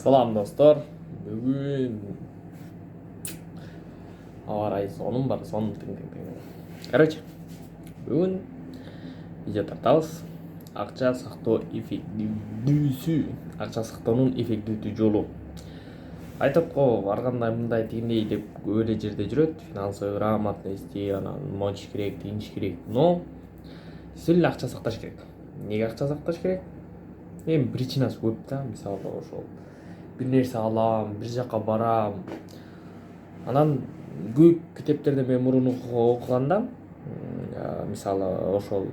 Салам достор. Бүгін ауа райы соның бар, соның тың. Короче, бүгін видео тартабыз. Акча сактоо эффективдүүсү, акча сактоонун эффективдүү жолу. Айтып го баргандай мындай тигиндей деп көп эле жерде жүрөт. Финансовый грамотности, анан монч керек, тигиниш керек. Но сиз эле акча сакташ керек. Неге акча сакташ керек? Эми причинасы көп да. Мисалы ошол бир нерсе алам, бир жака барам. Анан көп китептерде мен мурун окуганда, мисалы ошол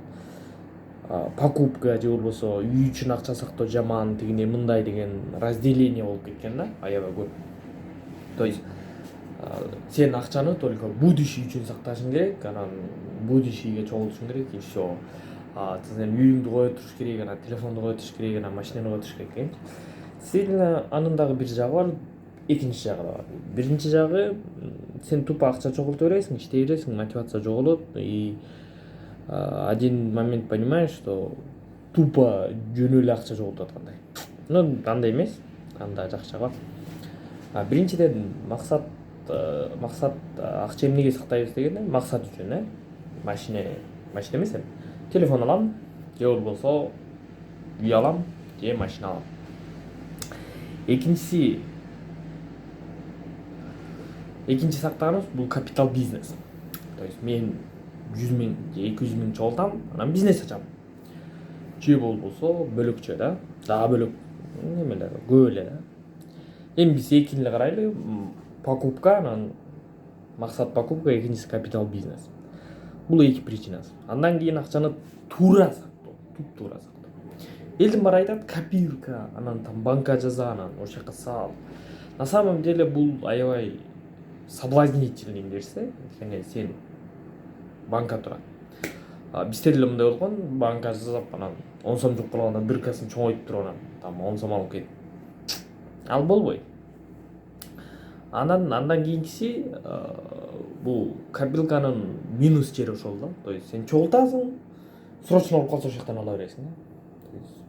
покупка же болбосо үй үчүн акча сактоо жаман, тигине мындай деген разделение болуп кеткен да, аябай көп. То есть сен акчаны только будущий үчүн сакташың керек, анан будущийге чогултушуң керек, и все. Сен үйүңдү кое туруш керек, анан телефонду кое туруш керек, анан машинаны кое туруш керек. Сен анын дагы бир жагы бар, экинчи жагы да бар. Биринчи жагы, сен тупо акча чогулта бересиң, иштей бересиң, мотивация жоголот, и один момент понимаешь, что тупо жөн эле акча жоготуп аткандай. Ну, андай эмес, анда жакшы бар. Биринчиден максат акча эмнеге сактайбыз дегенде, максат үчүн, машина эмес, телефон алам, же болбосо үй алам, же машина алам. Экинчи сактаганыбыз бул капитал бизнес. То есть мен 100 000 же 200 000 чогултам, анан бизнес ачам. Же болбосо бөлөкчө да, дагы бөлөк немелер көп эле да. Эми биз экини эле карайлы, покупка, анан максат покупка, экинчиси капитал бизнес. Бул эки причинасы. Андан кийин акчаны туура сактоо, туп-туура сактоо. Элдин баары айтат, копилка, анан там банка жаза, анан ошол жака сал. На самом деле бул аябай соблазнительный нерсе, анткени сен банка турат. Бизде деле мындай болгон, банка жазап, анан 10 сом жок болгондо дыркасын чоңойтуп туруп, анан там 10 сом алып кетип. Ал болбойт. Андан кийинкиси бул копилканын минус жери ошол да. То есть сен чогултасың, срочно болуп калса ошол жактан ала бересиң да.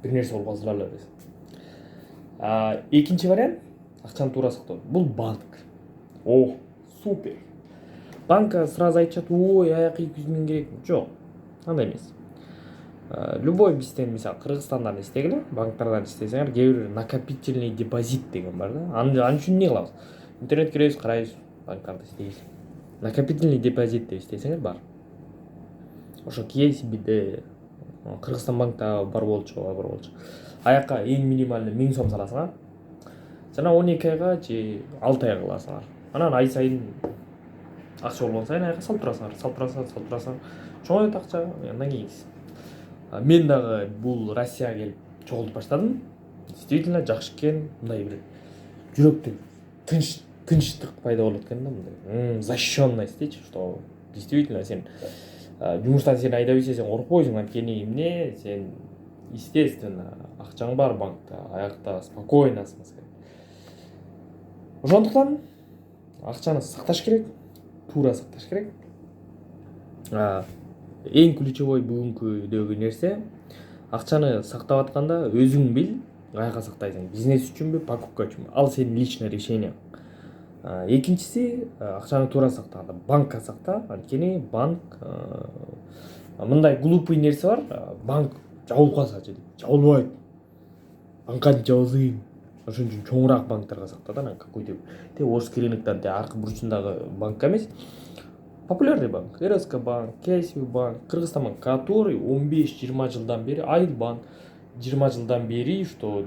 Бир нерсе болуп калса ала бересиң. Экинчи вариант акчаны туура сактоо. Бул банк. О, супер. Банка сразу айтышат, ой, аяк 200 000 керек. Жок, андай эмес. Любой бизден, мисалы, Кыргызстандан иштегиле, банктардан иштесеңер, кээ бир накопительный депозит деген бар да. Аны үчүн эмне кылабыз? Интернет киребиз, карайбыз, банктарда иштейбиз. Накопительный депозит деп иштесеңер бар. Ошо KCB'де, Кыргызстан банкта бар болчу. Аякка эң минимальный 1000 сом саласыңар. Жана 12 айга же 6 айга кыласыңар. Анан ай сайын акча болгон сайын аякка салып турасыңар. Чоңойот акча, андан кийинкиси. Мен дагы бул Россияга келип чогултуп баштадым. Действительно жакшы экен, мындай бир жүрөктө тынчтык пайда болот экен да, мындай. Защищенность дейчи, что действительно сен жумуштан сени айдап ийсе сен коркпойсуң, анткени эмне, сен естественно акчаң бар банкта, аякта спокойносың. Ошондуктан акчаны сакташ керек, туура сакташ керек. Эң ключевой бүгүнкүдөгү нерсе, акчаны сактап атканда өзүң бил, каяка сактайсың. Бизнес үчүнбү, покупка үчүнбү? Ал сенин личный решение. Экинчиси, акчаны туура сактаганда банкка сакта, анткени банк мындай глупый нерсе бар, банк жабылып калса же, жабылбайт. Банканы жабызайын. Ошон үчүн чоңураак банктарга сакта да, какой-то Орский рыноктан аркы бурчундагы банк эмес. Популярный банк, РСК банк, KCB банк, Кыргызстан банк, который 15-20 жылдан бери, Айыл банк 20 жылдан бери, что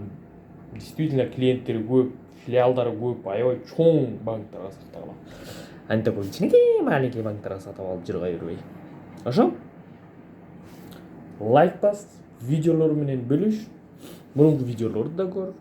действительно клиенттери көп, филиалдары көп, аябай чоң банктарга сактаган. Антип такой кичинекей маленький банктарга сатып алып жыргай бербей. Ошо лайк бас, видеолор менен бөлүш, мурунку видеолорду да көр.